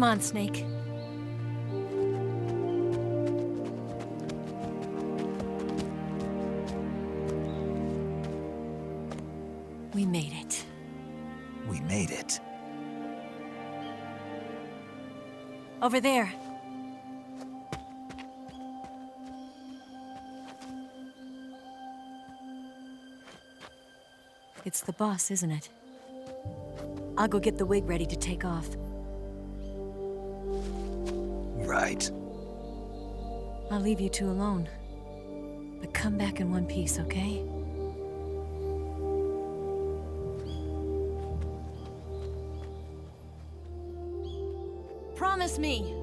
Come on, Snake. We made it. We made it. Over there. It's the boss, isn't it? I'll go get the wig ready to take off. Right. I'll leave you two alone. But come back in one piece, okay? Promise me!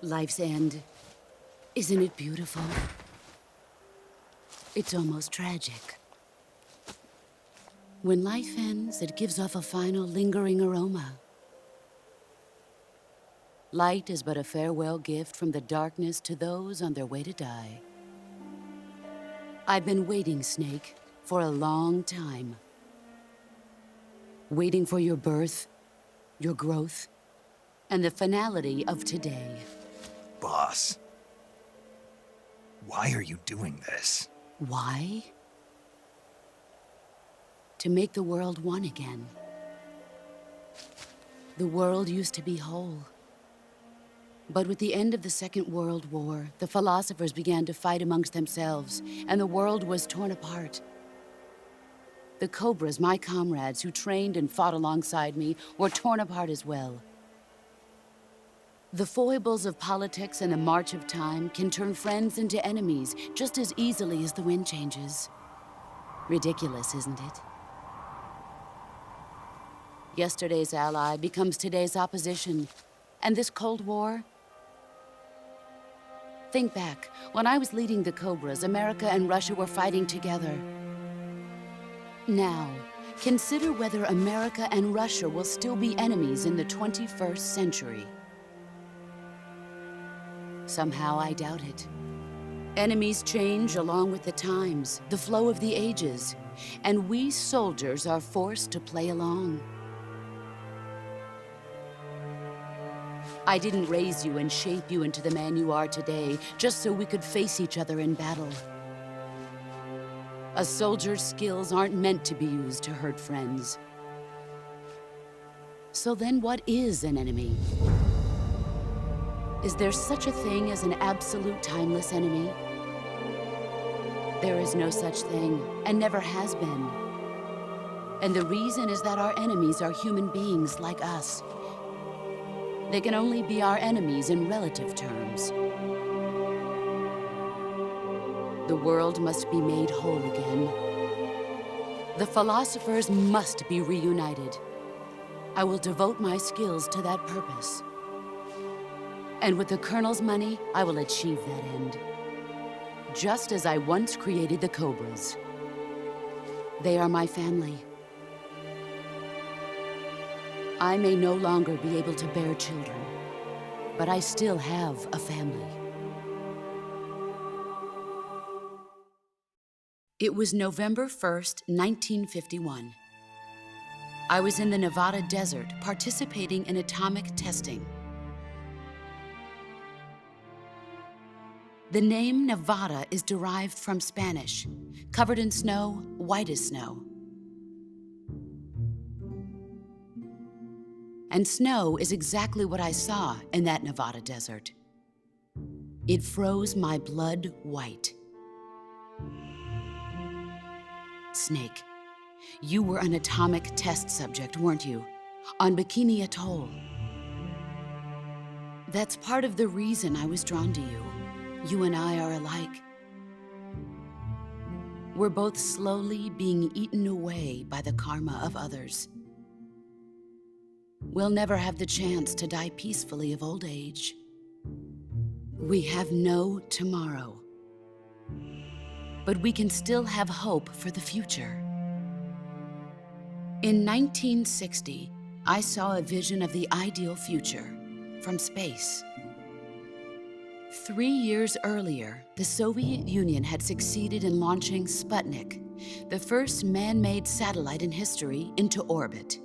Life's end. Isn't it beautiful? It's almost tragic. When life ends, it gives off a final lingering aroma. Light is but a farewell gift from the darkness to those on their way to die. I've been waiting, Snake, for a long time. Waiting for your birth, your growth, and the finality of today. Boss. Why are you doing this? Why? To make the world one again. The world used to be whole. But with the end of the Second World War, the philosophers began to fight amongst themselves, and the world was torn apart. The Cobras, my comrades who trained and fought alongside me, were torn apart as well. The foibles of politics and the march of time can turn friends into enemies just as easily as the wind changes. Ridiculous, isn't it? Yesterday's ally becomes today's opposition. And this Cold War? Think back. When I was leading the Cobras, America and Russia were fighting together. Now, consider whether America and Russia will still be enemies in the 21st century. Somehow I doubt it. Enemies change along with the times, the flow of the ages, and we soldiers are forced to play along. I didn't raise you and shape you into the man you are today just so we could face each other in battle. A soldier's skills aren't meant to be used to hurt friends. So then what is an enemy? Is there such a thing as an absolute timeless enemy? There is no such thing, and never has been. And the reason is that our enemies are human beings like us. They can only be our enemies in relative terms. The world must be made whole again. The philosophers must be reunited. I will devote my skills to that purpose. And with the Colonel's money, I will achieve that end. Just as I once created the Cobras. They are my family. I may no longer be able to bear children, but I still have a family. It was November 1st, 1951. I was in the Nevada desert participating in atomic testing. The name Nevada is derived from Spanish, covered in snow, white as snow. And snow is exactly what I saw in that Nevada desert. It froze my blood white. Snake, you were an atomic test subject, weren't you? On Bikini Atoll. That's part of the reason I was drawn to you. You and I are alike. We're both slowly being eaten away by the karma of others. we'll never have the chance to die peacefully of old age. We have no tomorrow. But we can still have hope for the future. In 1960, I saw a vision of the ideal future from space. 3 years earlier, the Soviet Union had succeeded in launching Sputnik, the first man-made satellite in history, into orbit.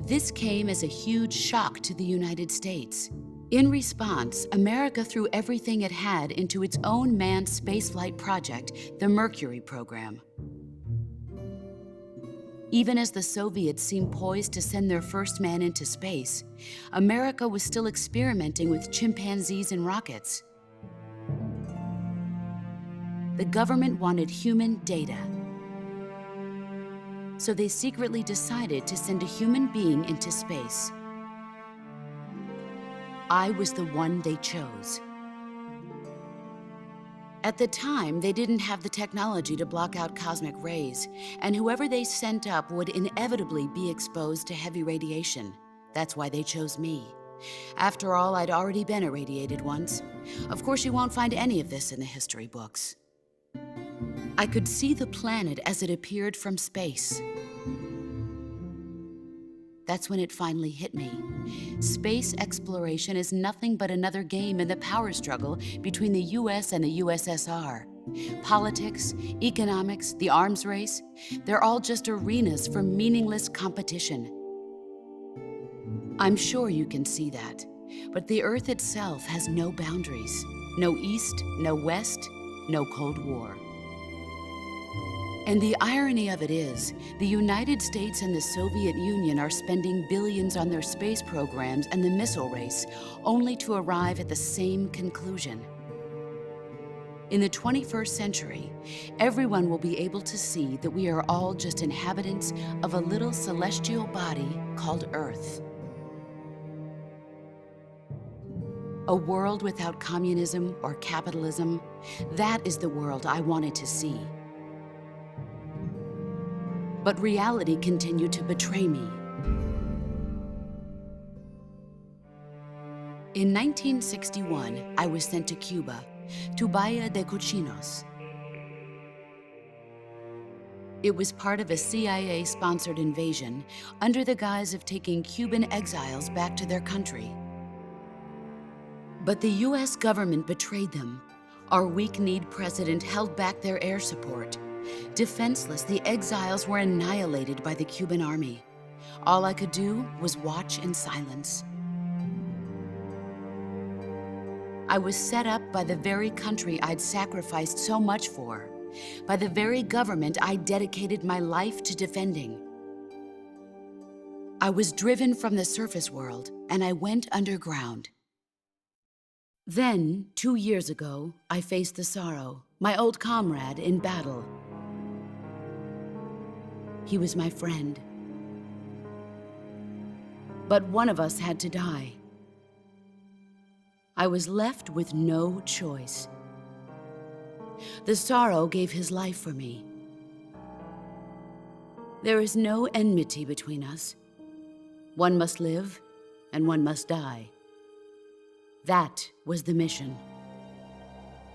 This came as a huge shock to the United States. In response, America threw everything it had into its own manned spaceflight project, the Mercury program. Even as the Soviets seemed poised to send their first man into space, America was still experimenting with chimpanzees and rockets. The government wanted human data. So they secretly decided to send a human being into space. I was the one they chose. At the time, they didn't have the technology to block out cosmic rays, and whoever they sent up would inevitably be exposed to heavy radiation. That's why they chose me. After all, I'd already been irradiated once. Of course, you won't find any of this in the history books. I could see the planet as it appeared from space. That's when it finally hit me. Space exploration is nothing but another game in the power struggle between the US and the USSR. Politics, economics, the arms race, they're all just arenas for meaningless competition. I'm sure you can see that, but the Earth itself has no boundaries. No East, no West, no Cold War. And the irony of it is, the United States and the Soviet Union are spending billions on their space programs and the missile race, only to arrive at the same conclusion. In the 21st century, everyone will be able to see that we are all just inhabitants of a little celestial body called Earth. A world without communism or capitalism, that is the world I wanted to see. But reality continued to betray me. In 1961, I was sent to Cuba, to Bahia de Cochinos. It was part of a CIA-sponsored invasion under the guise of taking Cuban exiles back to their country. But the US government betrayed them. Our weak-kneed president held back their air support. Defenseless, the exiles were annihilated by the Cuban army. All I could do was watch in silence. I was set up by the very country I'd sacrificed so much for, by the very government I dedicated my life to defending. I was driven from the surface world, and I went underground. Then, 2 years ago, I faced the Sorrow, my old comrade in battle. He was my friend. But one of us had to die. I was left with no choice. The Sorrow gave his life for me. There is no enmity between us. One must live, and one must die. That was the mission.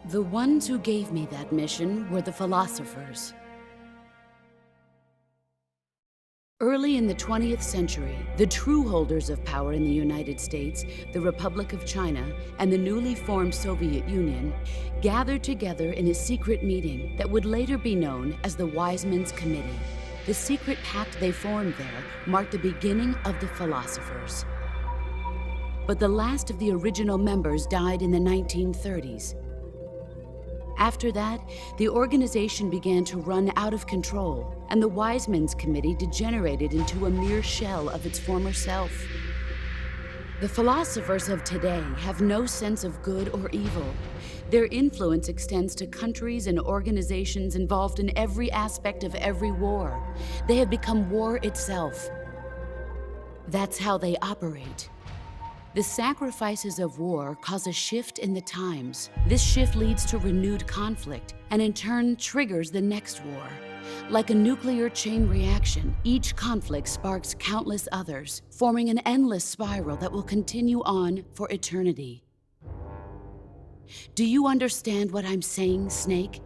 The ones who gave me that mission were the philosophers. Early in the 20th century, the true holders of power in the United States, the Republic of China, and the newly formed Soviet Union gathered together in a secret meeting that would later be known as the Wise Men's Committee. The secret pact they formed there marked the beginning of the philosophers. But the last of the original members died in the 1930s. After that, the organization began to run out of control, and the Wise Men's Committee degenerated into a mere shell of its former self. The philosophers of today have no sense of good or evil. Their influence extends to countries and organizations involved in every aspect of every war. They have become war itself. That's how they operate. The sacrifices of war cause a shift in the times. This shift leads to renewed conflict, and in turn triggers the next war. Like a nuclear chain reaction, each conflict sparks countless others, forming an endless spiral that will continue on for eternity. Do you understand what I'm saying, Snake?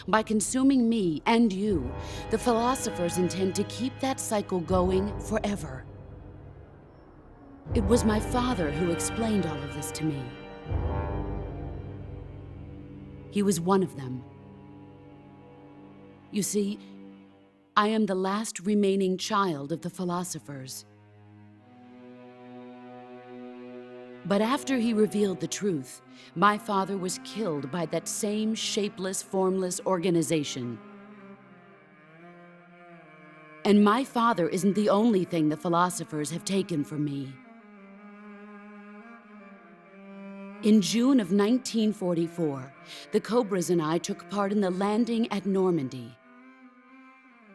By consuming me and you, the philosophers intend to keep that cycle going forever. It was my father who explained all of this to me. He was one of them. You see, I am the last remaining child of the philosophers. But after he revealed the truth, my father was killed by that same shapeless, formless organization. And my father isn't the only thing the philosophers have taken from me. In June of 1944, the Cobras and I took part in the landing at Normandy.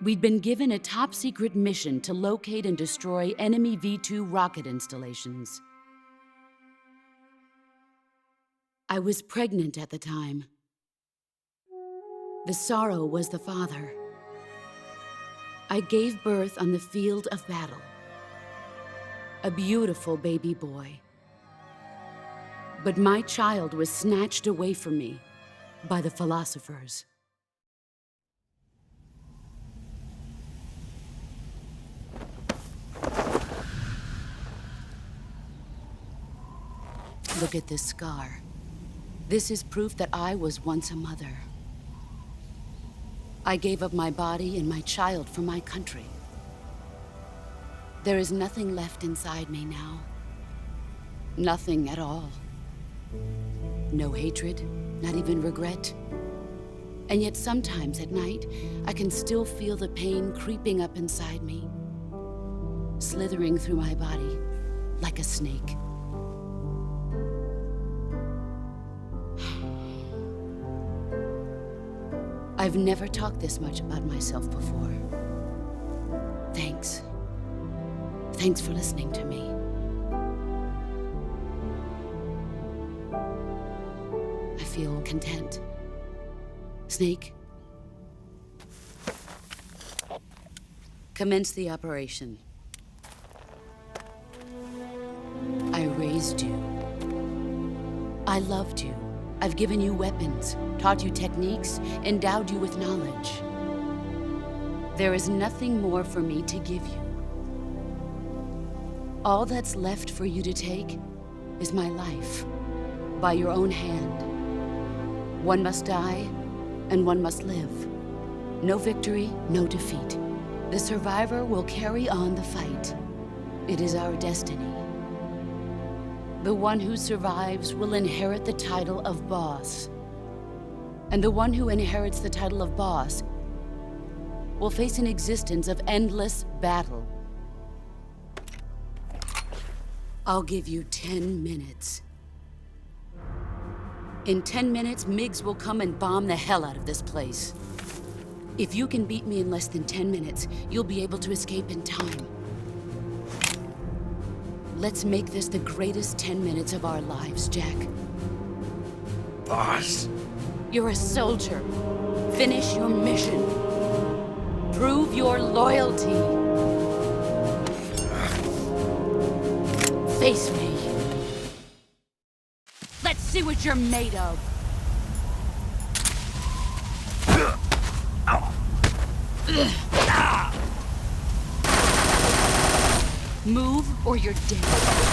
We'd been given a top-secret mission to locate and destroy enemy V-2 rocket installations. I was pregnant at the time. The sorrow was the father. I gave birth on the field of battle. A beautiful baby boy. But my child was snatched away from me by the philosophers. Look at this scar. This is proof that I was once a mother. I gave up my body and my child for my country. There is nothing left inside me now. Nothing at all. No hatred, not even regret. And yet sometimes at night, I can still feel the pain creeping up inside me, slithering through my body like a snake. I've never talked this much about myself before. Thanks. Thanks for listening to me. I feel content. Snake, commence the operation. I raised you. I loved you. I've given you weapons, taught you techniques, endowed you with knowledge. There is nothing more for me to give you. All that's left for you to take is my life, by your own hand. One must die, and one must live. No victory, no defeat. The survivor will carry on the fight. It is our destiny. The one who survives will inherit the title of boss. And the one who inherits the title of boss will face an existence of endless battle. I'll give you 10 minutes. In 10 minutes, MiGs will come and bomb the hell out of this place. If you can beat me in less than 10 minutes, you'll be able to escape in time. Let's make this the greatest 10 minutes of our lives, Jack. Boss. You're a soldier. Finish your mission. Prove your loyalty. Face me. Let's see what you're made of. Move or you're dead.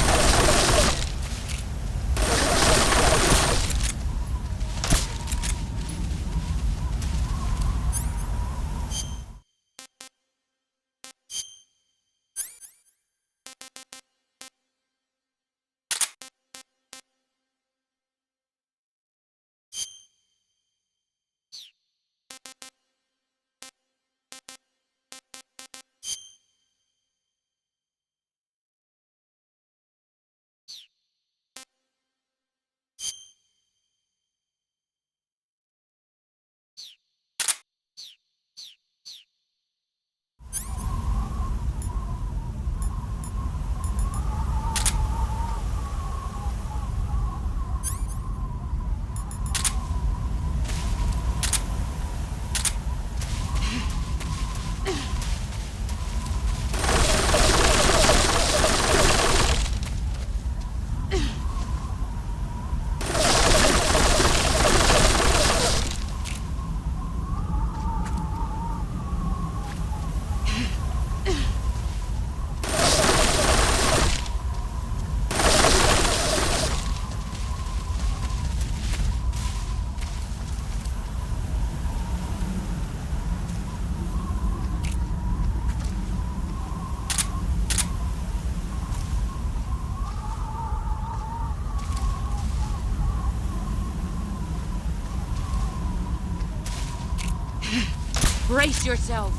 Brace yourself.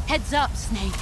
Heads up, Snake.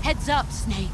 Heads up, Snake.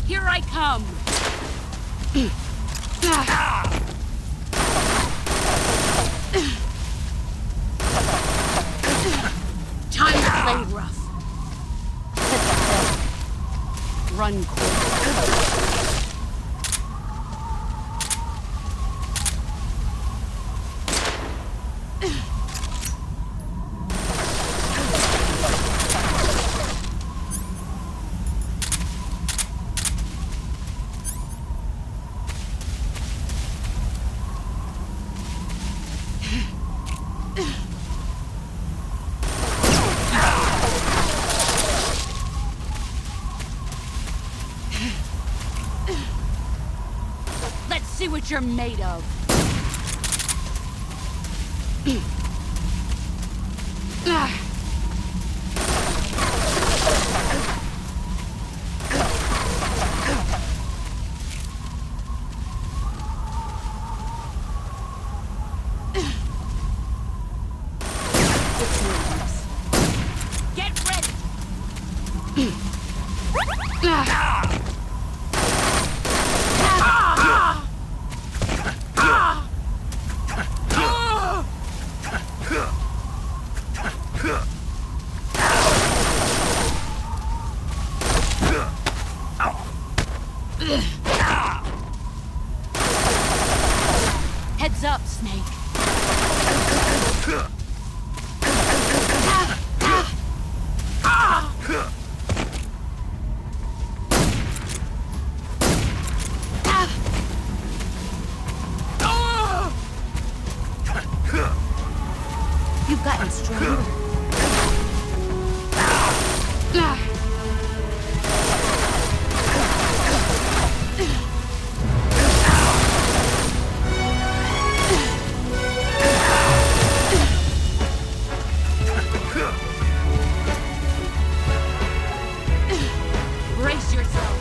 Here I come! Time to play rough. Run quick. Let's see what you're made of. Get ready! Heads up, Snake. You've gotten stronger. Brace yourself.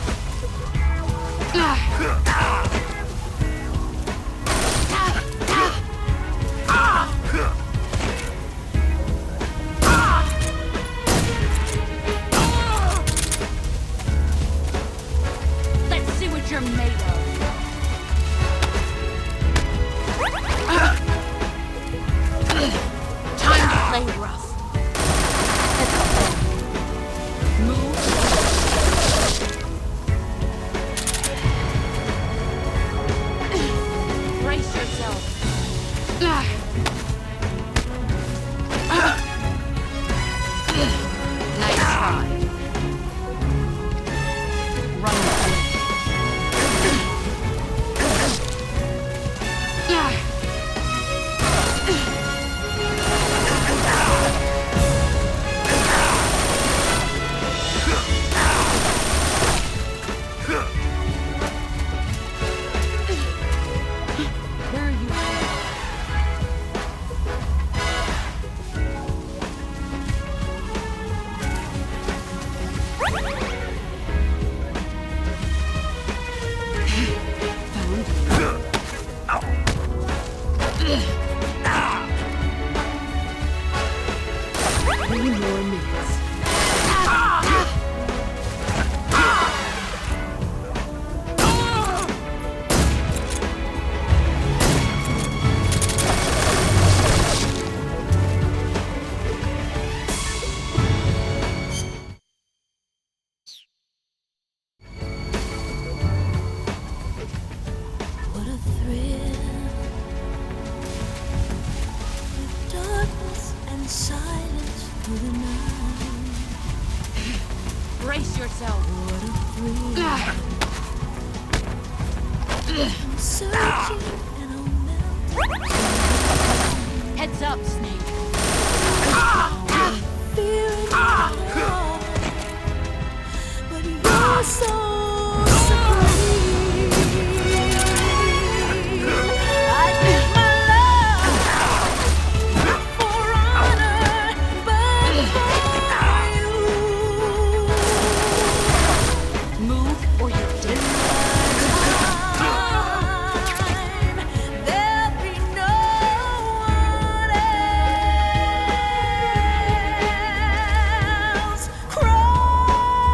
Three more minutes. What a thrill, with darkness and silence through the night. Brace yourself. What a thrill, I'm searching and I'm melting. Heads up, Snake. Fear in my heart, but you're so supreme. I give my love, not for honor, but for you. Move or you're dead. There'll be no one else. Crime,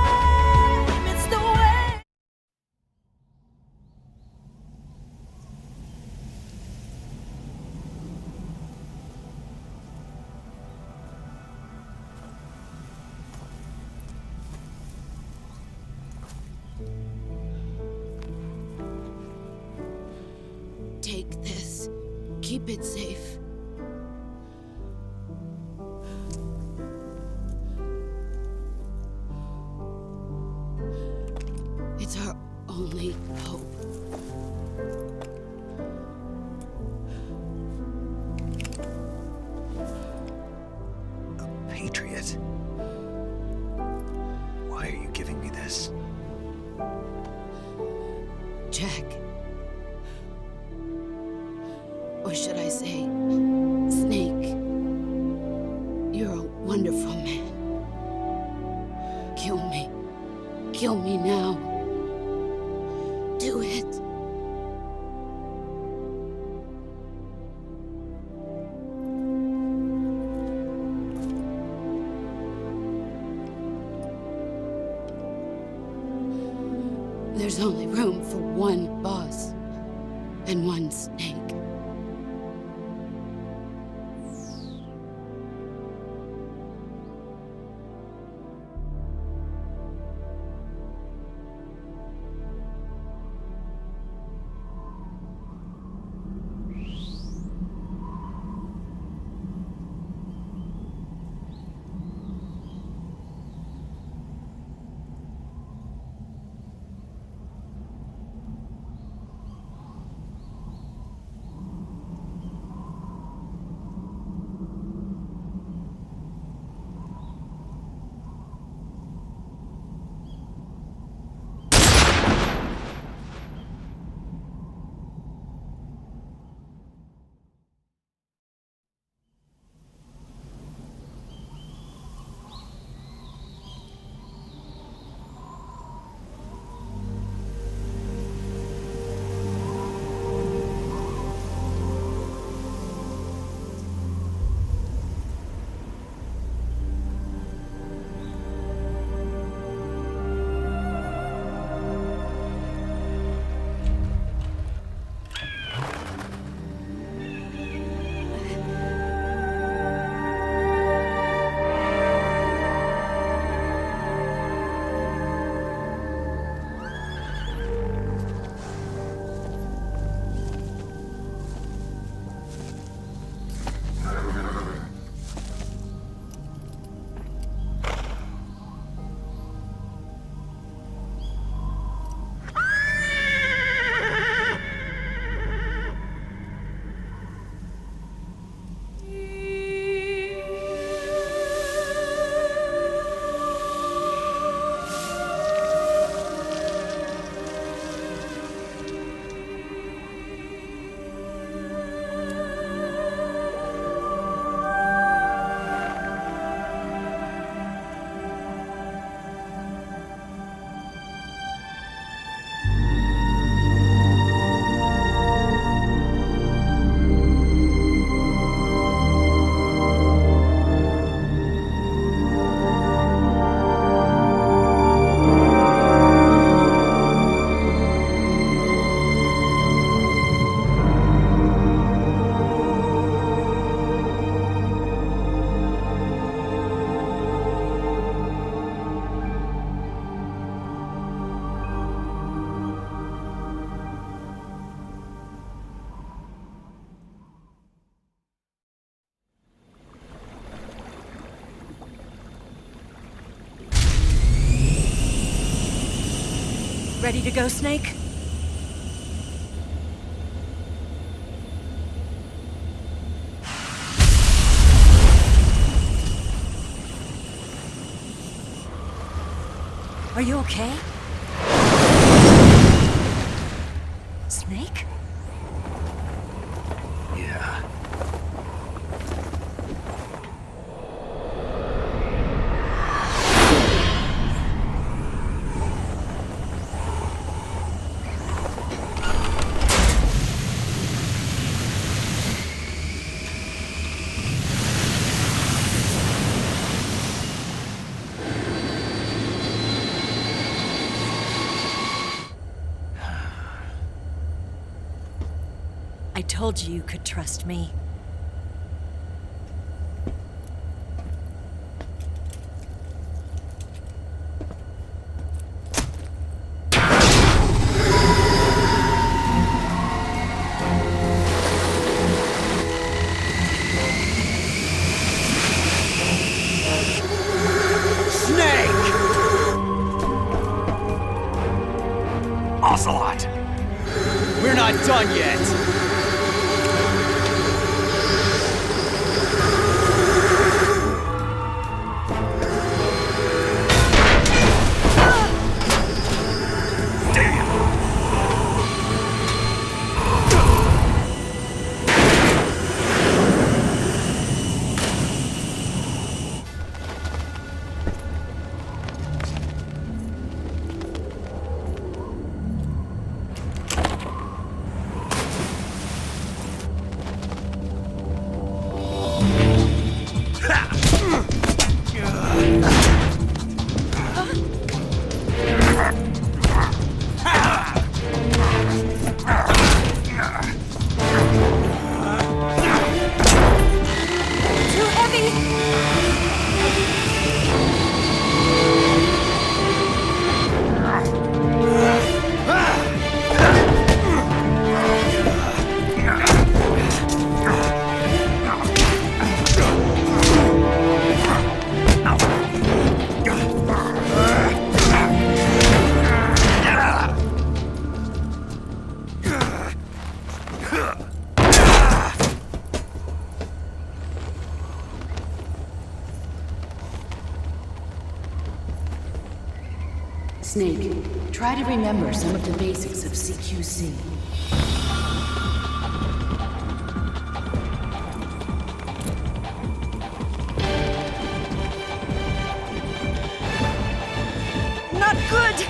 it's the way. Take this. Keep it safe. It's our only hope. A patriot? Why are you giving me this? Jack. Or should I say, Snake. You're a wonderful man. Kill me. Kill me now. Do it. There's only room for one boss and one Snake. ready to go, Snake? Are you okay? Snake? Yeah. I told you you could trust me. Snake! Ocelot! We're not done yet! Too heavy! Snake, try to remember some of the basics of CQC. Not good!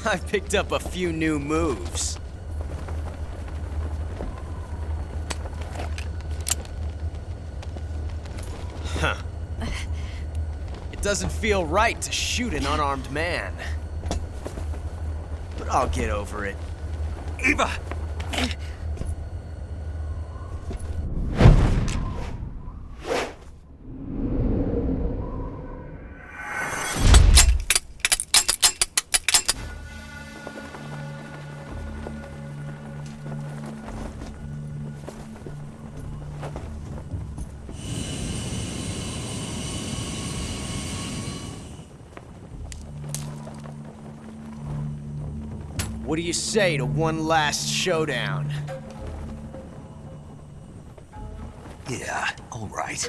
I picked up a few new moves. Huh. It doesn't feel right to shoot an unarmed man. But I'll get over it. Eva! What do you say to one last showdown? Yeah, all right.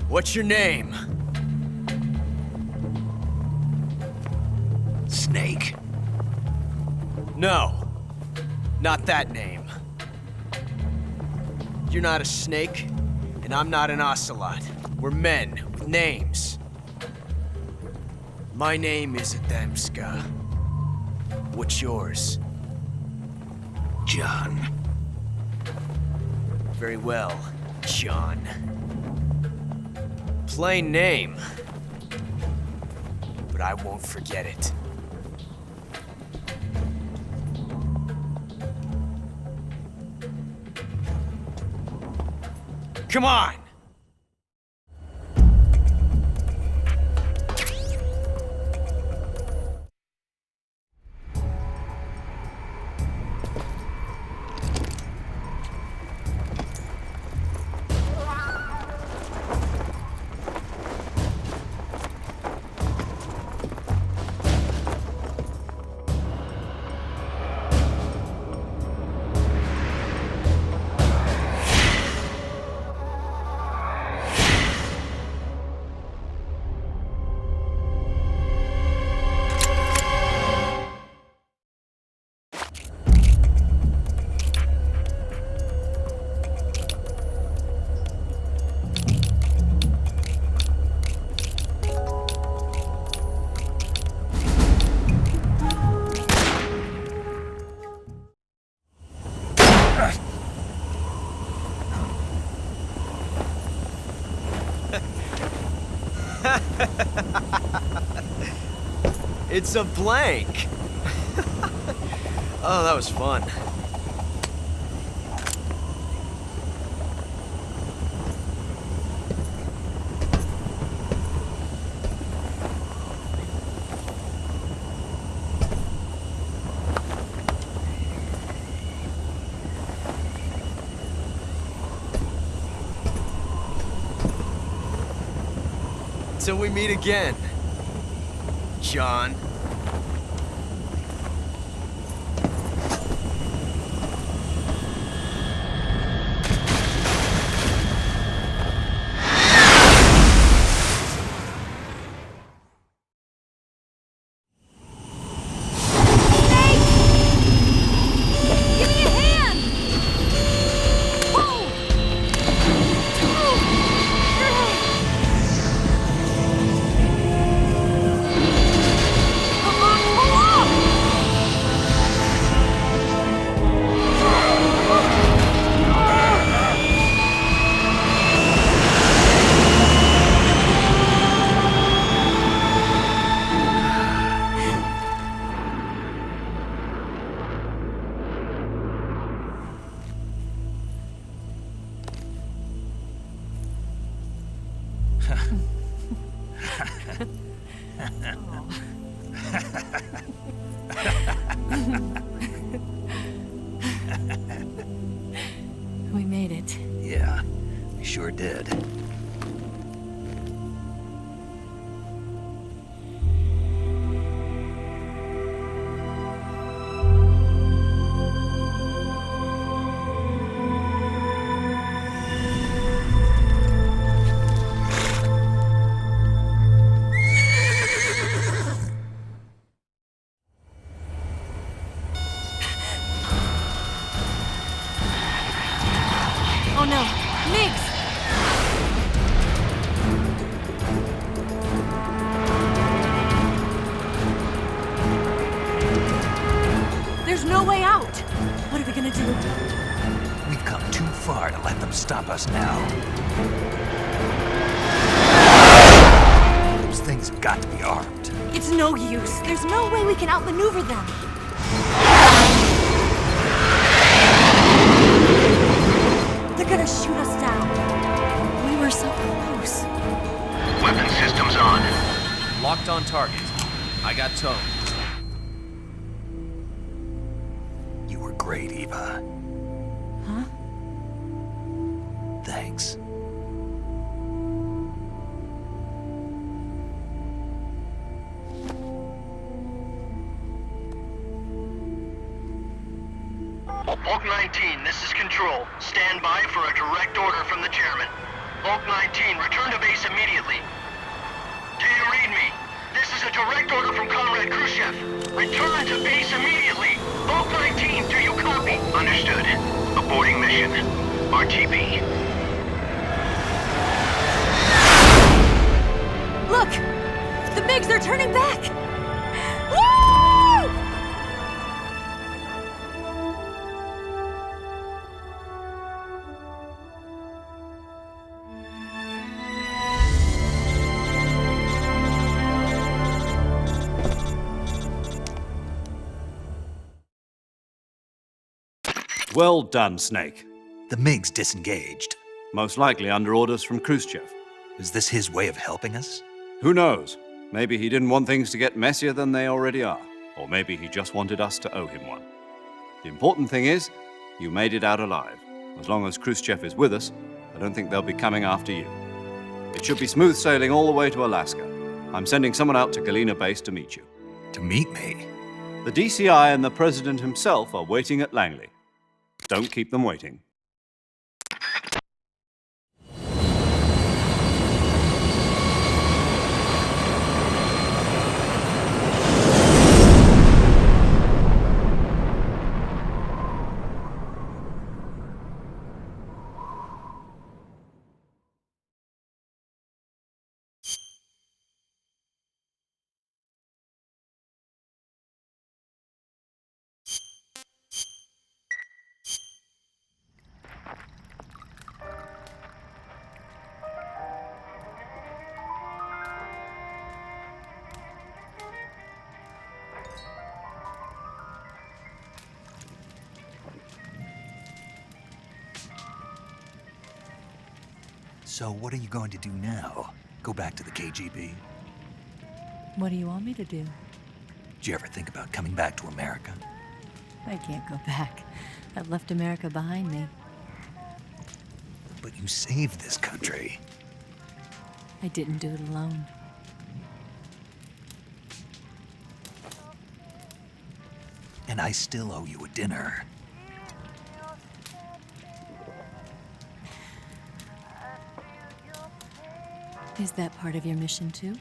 What's your name? Snake. No. Not that name. You're not a snake, and I'm not an ocelot. We're men with names. My name is Adamska. What's yours? John. Very well, John. Plain name. But I won't forget it. Come on! It's a blank. Oh, that was fun. Till we meet again, John. Give me a hand! Whoa! Come on, pull up! We made it. Yeah, we sure did. Oh no, Miggs! There's no way out! What are we gonna do? We've come too far to let them stop us now. Those things have got to be armed. It's no use. There's no way we can outmaneuver them. They're gonna shoot us down. We were so close. Weapon systems on. Locked on target. I got towed. You were great, Eva. Huh? Thanks. Hulk 19, this is Control. Stand by for a direct order from the chairman. Bulk 19, return to base immediately. Do you read me? This is a direct order from Comrade Khrushchev. Return to base immediately! Bulk 19, do you copy? Understood. Aborting mission. RTB. Look! The MiGs are turning back! Woo! Well done, Snake. The MiGs disengaged. Most likely under orders from Khrushchev. Is this his way of helping us? Who knows? Maybe he didn't want things to get messier than they already are. Or maybe he just wanted us to owe him one. The important thing is, you made it out alive. As long as Khrushchev is with us, I don't think they'll be coming after you. It should be smooth sailing all the way to Alaska. I'm sending someone out to Galena Base to meet you. To meet me? The DCI and the President himself are waiting at Langley. Don't keep them waiting. So what are you going to do now? Go back to the KGB? What do you want me to do? Did you ever think about coming back to America? I can't go back. I've left America behind me. But you saved this country. I didn't do it alone. And I still owe you a dinner. Is that part of your mission too?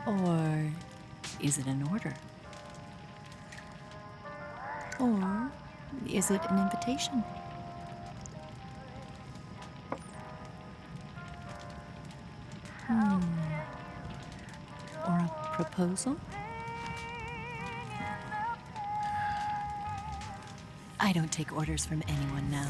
Or is it an order? Or is it an invitation? Or a proposal? I don't take orders from anyone now.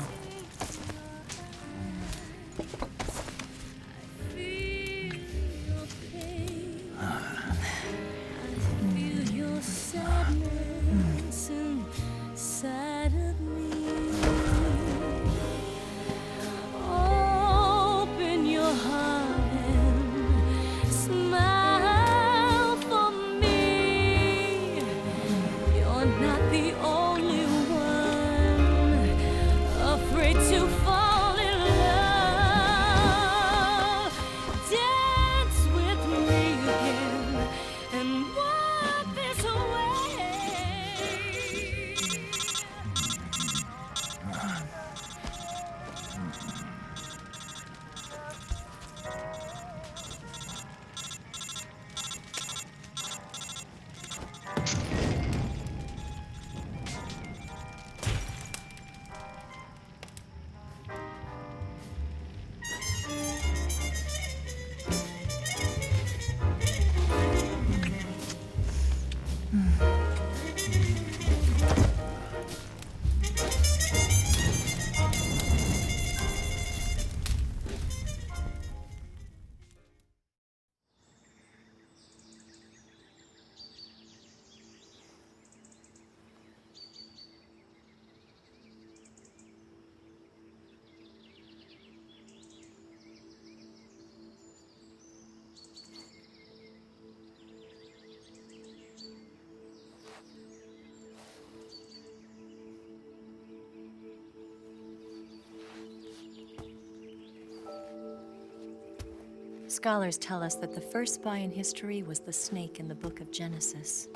Scholars tell us that the first spy in history was the snake in the book of Genesis.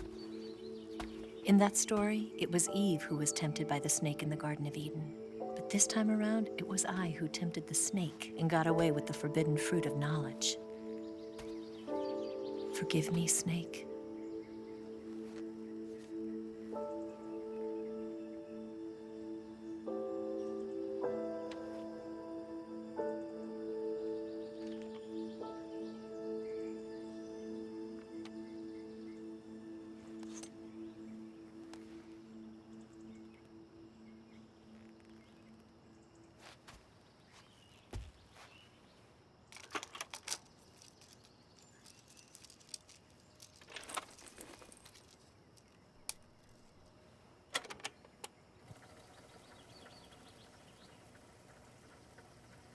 In that story, it was Eve who was tempted by the snake in the Garden of Eden. But this time around, it was I who tempted the snake and got away with the forbidden fruit of knowledge. Forgive me, Snake.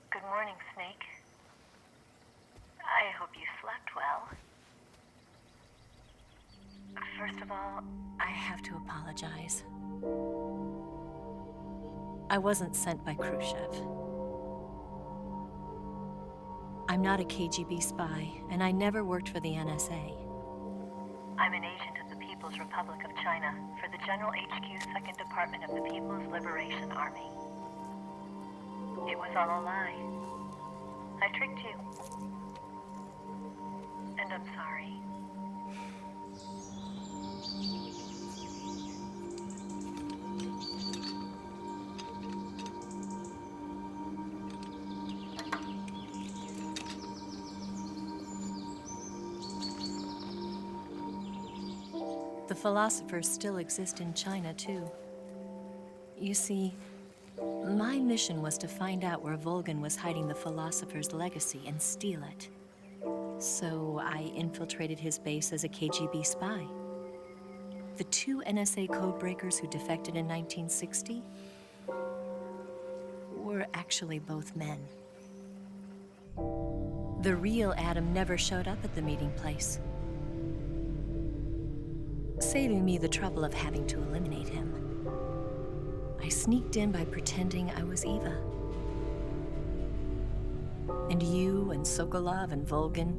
Good morning, Snake. I hope you slept well. First of all, I have to apologize. I wasn't sent by Khrushchev. I'm not a KGB spy, and I never worked for the NSA. I'm an agent of the People's Republic of China for the General HQ 2nd Department of the People's Liberation Army. It was all a lie. I tricked you. And I'm sorry. The philosophers still exist in China, too. You see, my mission was to find out where Volgin was hiding the philosopher's legacy and steal it. So I infiltrated his base as a KGB spy. The two NSA codebreakers who defected in 1960 were actually both men. The real Adam never showed up at the meeting place, saving me the trouble of having to eliminate him. I sneaked in by pretending I was Eva. And you and Sokolov and Volgin,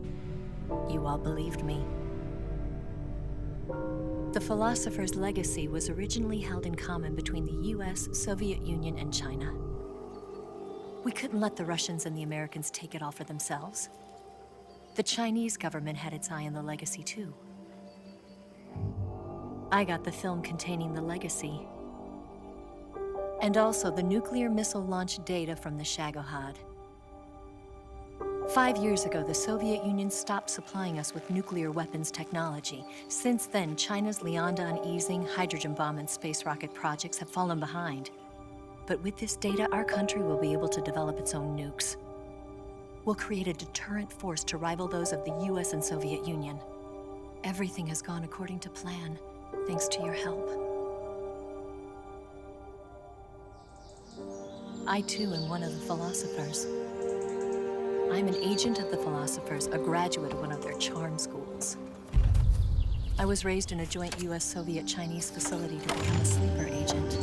you all believed me. The philosopher's legacy was originally held in common between the US, Soviet Union, and China. We couldn't let the Russians and the Americans take it all for themselves. The Chinese government had its eye on the legacy, too. I got the film containing the legacy, and also the nuclear missile launch data from the Shagohod. 5 years ago, the Soviet Union stopped supplying us with nuclear weapons technology. Since then, China's Lianda and Easing hydrogen bomb and space rocket projects have fallen behind. But with this data, our country will be able to develop its own nukes. We'll create a deterrent force to rival those of the US and Soviet Union. Everything has gone according to plan, thanks to your help. I, too, am one of the philosophers. I'm an agent of the philosophers, a graduate of one of their charm schools. I was raised in a joint US-Soviet-Chinese facility to become a sleeper agent.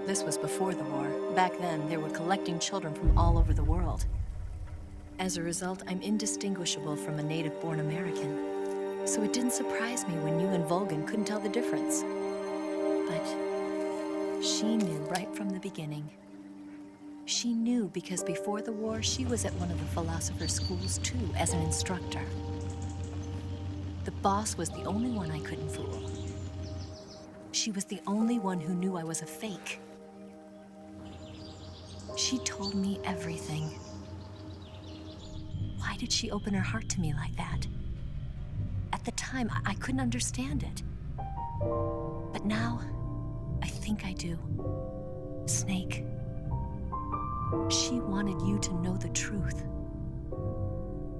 This was before the war. Back then, they were collecting children from all over the world. As a result, I'm indistinguishable from a native-born American. So it didn't surprise me when you and Volgin couldn't tell the difference. But she knew right from the beginning. She knew because before the war, she was at one of the philosopher's schools too, as an instructor. The boss was the only one I couldn't fool. She was the only one who knew I was a fake. She told me everything. Why did she open her heart to me like that? At the time, I couldn't understand it. But now, I think I do. Snake. She wanted you to know the truth.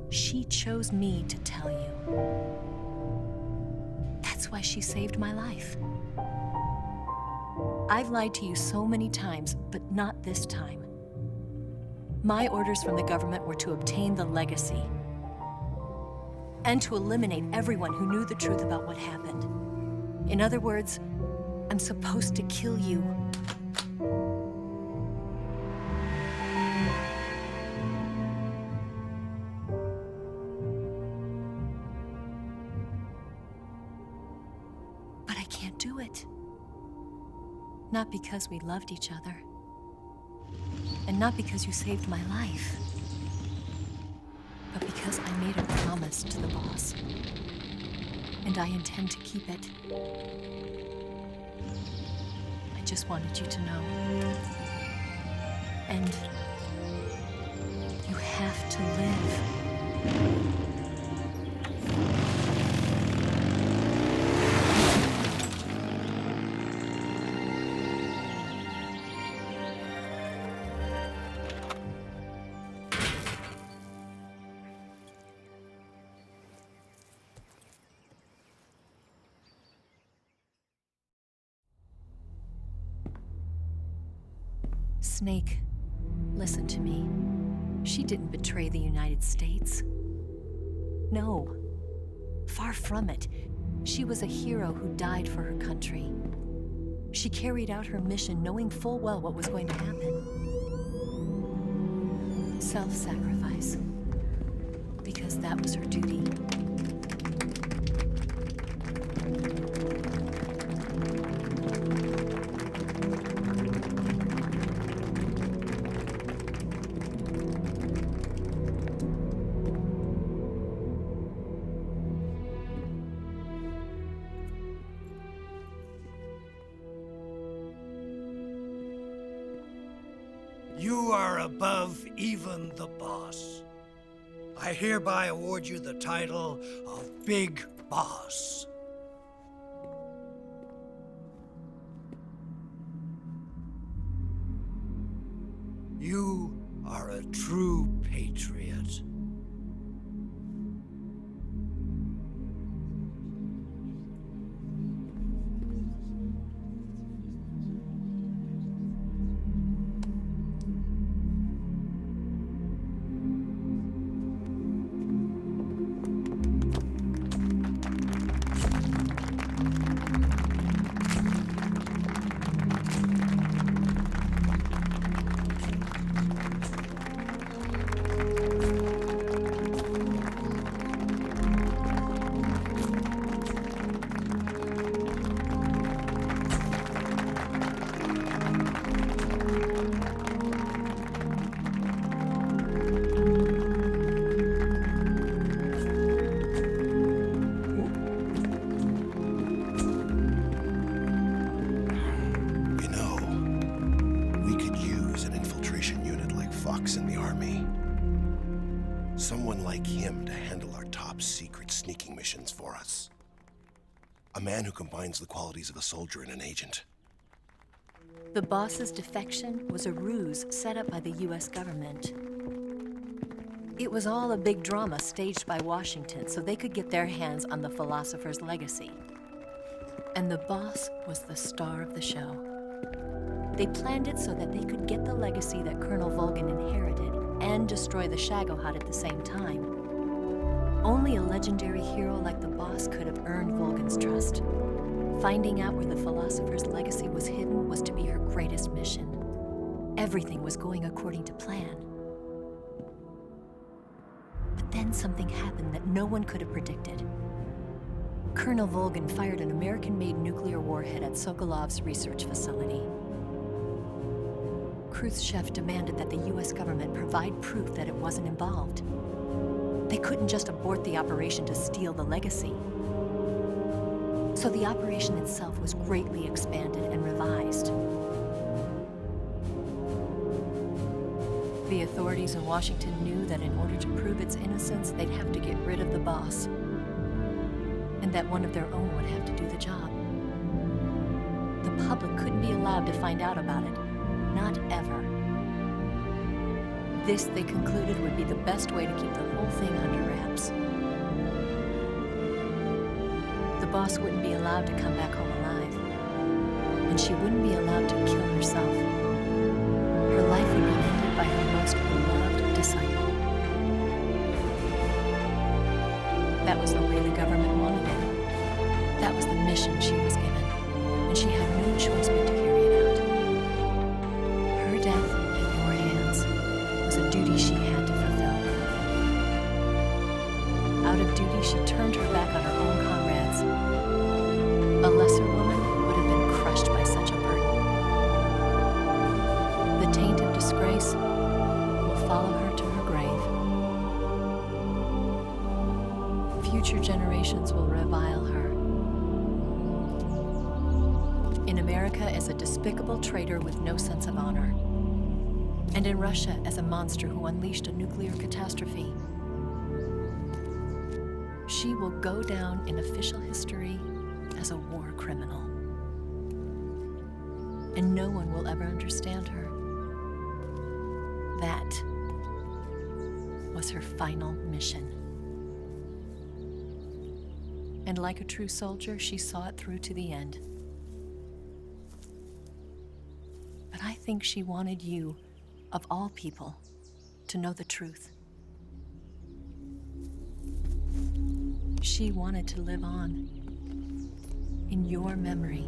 She chose me to tell you. That's why she saved my life. I've lied to you so many times, but not this time. My orders from the government were to obtain the legacy and to eliminate everyone who knew the truth about what happened. In other words, I'm supposed to kill you. But I can't Not because we loved each other. And not because you saved my life. But because I made a promise to the boss. And I intend to keep it. I just wanted you to know. And you have to live. Snake, listen to me. She didn't betray the United States. No. Far from it. She was a hero who died for her country. She carried out her mission knowing full well what was going to happen. Self-sacrifice. Because that was her duty. You are above even the boss. I hereby award you the title of Big Boss. You are a true patriot. In the army. Someone like him to handle our top secret sneaking missions for us. A man who combines the qualities of a soldier and an agent. The boss's defection was a ruse set up by the US government. It was all a big drama staged by Washington so they could get their hands on the philosopher's legacy. And the boss was the star of the show. They planned it so that they could get the legacy that Colonel Volgin inherited and destroy the Shagohod at the same time. Only a legendary hero like the boss could have earned Volgin's trust. Finding out where the philosopher's legacy was hidden was to be her greatest mission. Everything was going according to plan. But then something happened that no one could have predicted. Colonel Volgin fired an American-made nuclear warhead at Sokolov's research facility. Khrushchev demanded that the US government provide proof that it wasn't involved. They couldn't just abort the operation to steal the legacy. So the operation itself was greatly expanded and revised. The authorities in Washington knew that in order to prove its innocence, they'd have to get rid of the boss. And that one of their own would have to do the job. The public couldn't be allowed to find out about it. Not ever. This, they concluded, would be the best way to keep the whole thing under wraps. The boss wouldn't be allowed to come back home alive. And she wouldn't be allowed to kill herself. Her life would be ended by her most beloved disciple. That was the way the government wanted it. That was the mission she was given. And she had no choice but to carry it out. Her death in your hands was a duty she had to fulfill. Out of duty, she turned her back on her own comrades. A lesser woman would have been crushed by such a burden. disgrace will follow her to her grave. Future generations will revile her. In America as a despicable traitor with no sense of honor. And in Russia as a monster who unleashed a nuclear catastrophe. She will go down in official history as a war criminal. And no one will ever understand her. That was her final mission. And like a true soldier, she saw it through to the end. But I think she wanted you, of all people, to know the truth. She wanted to live on in your memory.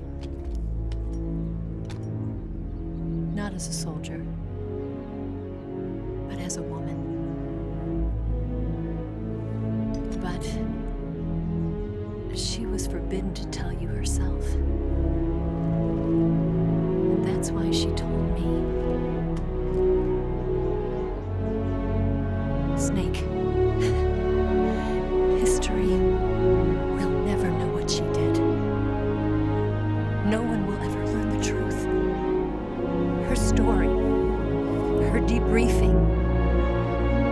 Not as a soldier, but as a woman. But she was forbidden to tell you herself. And that's why she told me. Snake, history will never know what she did. No one will ever learn the truth. Her story, her debriefing,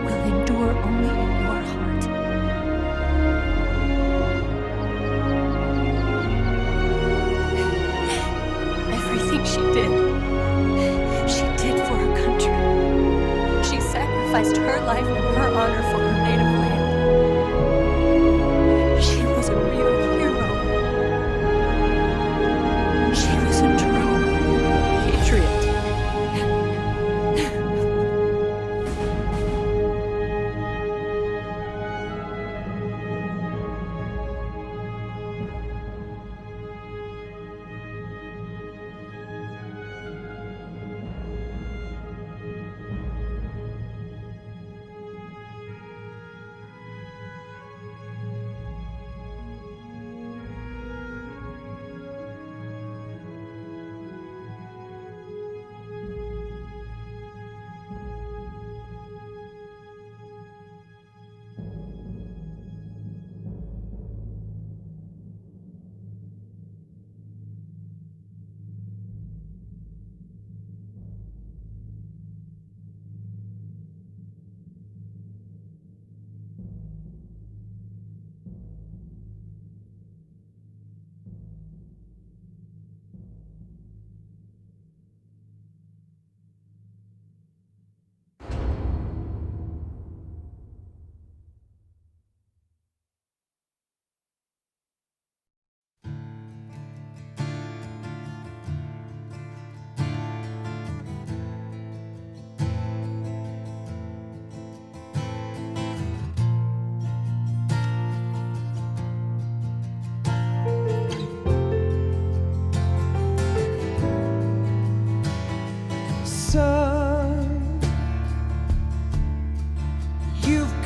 will endure only in your heart. Everything she did for her country. She sacrificed her life and her honor for her native land. She was a real hero. She was a true patriot.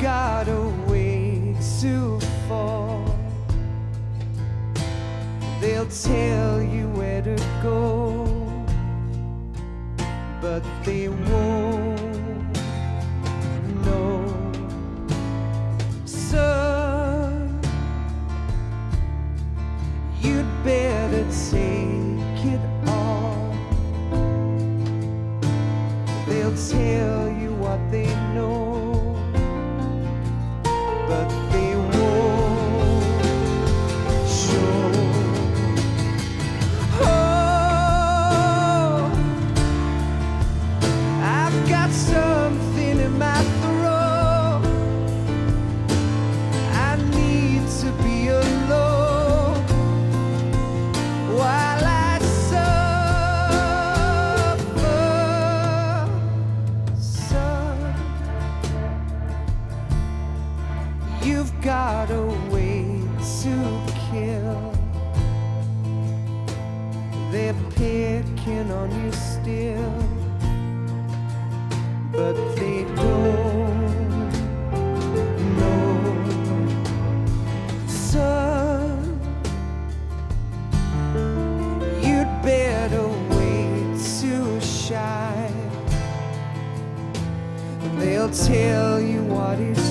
got a ways to fall. They'll tell you where to go, but they won't know. Son, you'd better take it on. They'll tell you what they know, but they won't show. Oh, I've got something in my throat. I need to be alone while I suffer. Son, you've got a way to kill. They're picking on you still, but they don't know. Son, you'd better wait to shine. They'll tell you what is